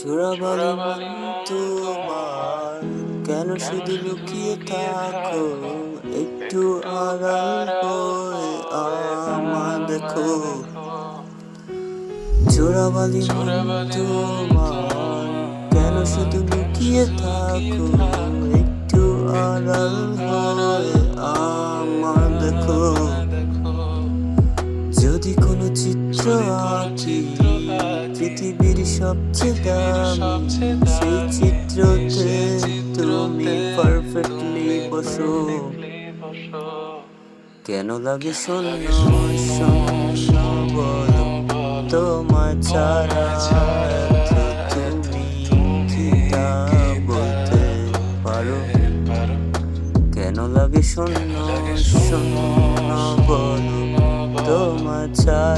চোরাবালি মন তোমার কেন শুধু লুকিয়ে থাকো? একটু আড়াল হয়ে আমায় দেখো। চোরাবালি মন তোমার কেন শুধু লুকিয়ে থাকো? একটু আড়াল হয়ে আমায় দেখো। যদি কোনো চিত্র আঁকি পৃথিবীর সবচেয়ে দামি, সেই চিত্রতে তুমি পারফেক্টলি বসো। কেন লাগে শূন্য শূন্য বলো, তোমার ছাড়া এত তুমি কি তা বলতে পারো? কেন লাগে শূন্য শূন্য বলো, তোমার ছাড়া